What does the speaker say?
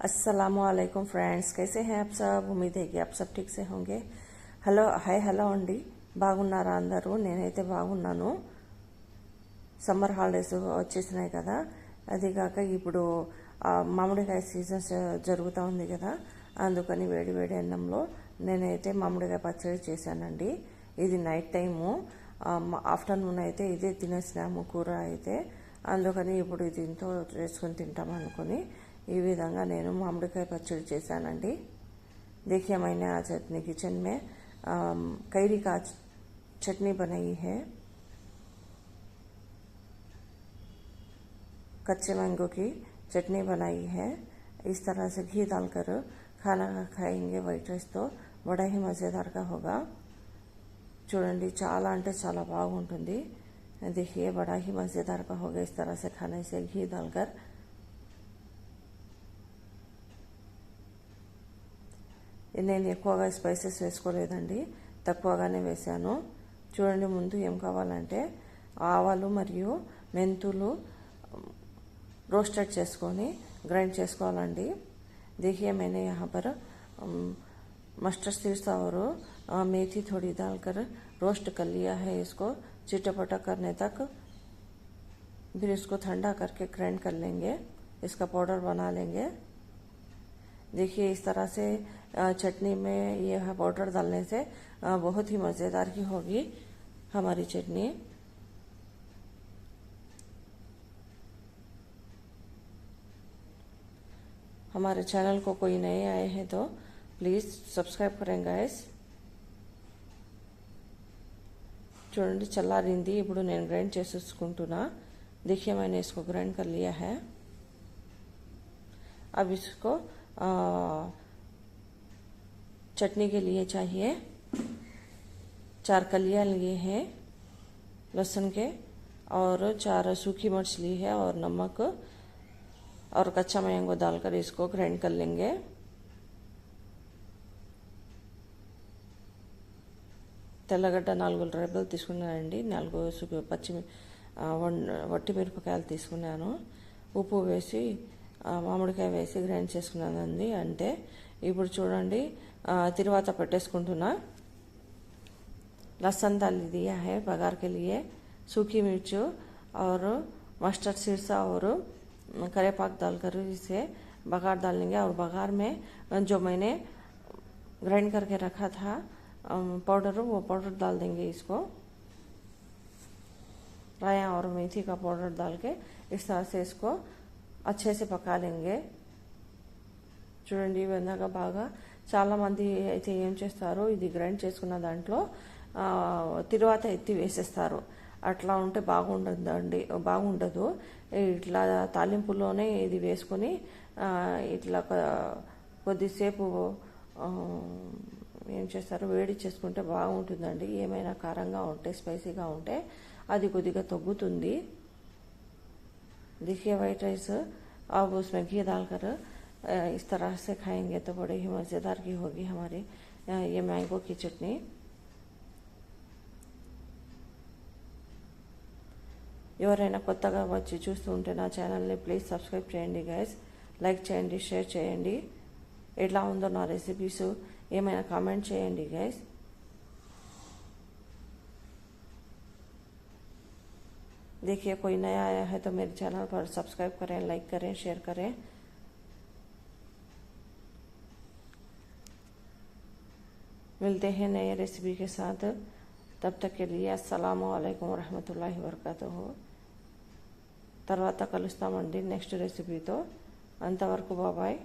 अस्सलामुअलैकुम फ्रेंड्स, कैसे हैं आप सब। उम्मीद है कि आप सब ठीक से होंगे। హలో అండి, బాగున్నారా అందరూ? నేనైతే బాగున్నాను. సమ్మర్ హాలిడేస్ వచ్చేసినాయి కదా, అది కాక ఇప్పుడు మామిడికాయ సీజన్ జరుగుతూ ఉంది కదా, అందుకని వేడి వేడి అన్నంలో నేనైతే మామిడికాయ పచ్చడి చేశానండి. ఇది నైట్ టైము, ఆఫ్టర్నూన్ అయితే ఇదే తినేసినాము కూర అయితే, అందుకని ఇప్పుడు దీంతో చేసుకొని తింటాం అనుకుని ఈ విధంగా నేను మామిడికాయ పచ్చడి చేశానండి. देखिए मैंने आज अपने किचन में कैरी का चटनी बनाई है, कच्चे मैंगो की चटनी बनाई है। इस तरह से घी डालकर खाना खाएंगे वाइट राइस तो बड़ा ही मज़ेदार का होगा। చూడండి, చాలా అంటే చాలా బాగుంటుంది। देखिए बड़ा ही मज़ेदार का होगा इस तरह से खाने से घी डालकर। నేను ఎక్కువగా స్పైసెస్ వేసుకోలేదండి, తక్కువగానే వేసాను। చూడండి, ముందు ఏం కావాలంటే ఆవాలు మరియు మెంతులు రోస్టెడ్ చేసుకొని ग्राइंड చేసుకోవాలండి। देखिए मैंने यहाँ पर मस्टर्ड सीड्स और मेथी थोड़ी डालकर रोस्ट कर लिया है। इसको चिटपटा करने तक, फिर इसको ठंडा करके ग्राइंड कर लेंगे, इसका पाउडर बना लेंगे। देखिए इस तरह से चटनी में यह पाउडर डालने से बहुत ही मज़ेदार की होगी हमारी चटनी। हमारे चैनल को कोई नए आए हैं तो प्लीज़ सब्सक्राइब करें गाइस। చూడండి చల్లారింది, ఇప్పుడు నేను గ్రైండ్ చేసేసుకుంటున్నా। देखिए मैंने इसको ग्राइंड कर लिया है। अब इसको चटनी के लिए चाहिए 4 कलियाँ लिए हैं लहसुन के, और 4 सूखी मिर्च ली है, और नमक और कच्चा मैंगो डालकर इसको ग्राइंड कर लेंगे। తెల్లగడ్డ 4 రెబ్బలు తీసుకున్నానండి, 4 వట్టి మిరపకాయలు తీసుకున్నాను, ఉప్పు వేసి మామిడికాయ వేసి గ్రైండ్ చేసుకున్నానండి। అంటే ఇప్పుడు చూడండి తిరువాత పెట్టేసుకుంటున్నా। लहसुन डाल दिया है बघार के लिए, सूखी मिर्च और मस्टर्ड सीड्स और करेपाक डालकर इसे बघार डालेंगे। और बघार में जो मैंने ग्राइंड करके रखा था पाउडर, वो पाउडर डाल देंगे। इसको राया और मेथी का पाउडर डाल के इस तरह से इसको अच्छे से पका लेंगे। చూడండి, విధంగా బాగా చాలామంది అయితే ఏం చేస్తారో, ఇది గ్రైండ్ చేసుకున్న దాంట్లో తిరువాత ఎత్తి వేసేస్తారు, అట్లా ఉంటే బాగుండదు। ఇట్లా తాలింపులోనే ఇది వేసుకొని ఇట్లా కొద్దిసేపు ఏం చేస్తారు, వేడి చేసుకుంటే బాగుంటుందండి। ఏమైనా కారంగా ఉంటే, స్పైసీగా ఉంటే అది కొద్దిగా తగ్గుతుంది। देखिए वाइट राइस अब उसमें घी डालकर इस तरह से खाएंगे तो बड़े ही मज़ेदार की होगी हमारी ये मैंगो की चटनी। ఎవరైనా కొత్తగా వచ్చి చూస్తూ ఉంటే నా ఛానల్ని ప్లీజ్ సబ్స్క్రైబ్ చేయండి గైస్, లైక్ చేయండి, షేర్ చేయండి। ఎట్లా ఉందో నా రెసిపీస్ ఏమైనా కామెంట్ చేయండి గైస్। देखिए कोई नया आया है तो मेरे चैनल पर सब्सक्राइब करें, लाइक करें, शेयर करें। मिलते हैं नए रेसिपी के साथ, तब तक के लिए अस्सलामु अलैकुम वरहमतुल्लाहि वबरकातुहू। తర్వాత కలుస్తామండి నెక్స్ట్ రెసిపీతో, అంతవరకు బాబాయ్।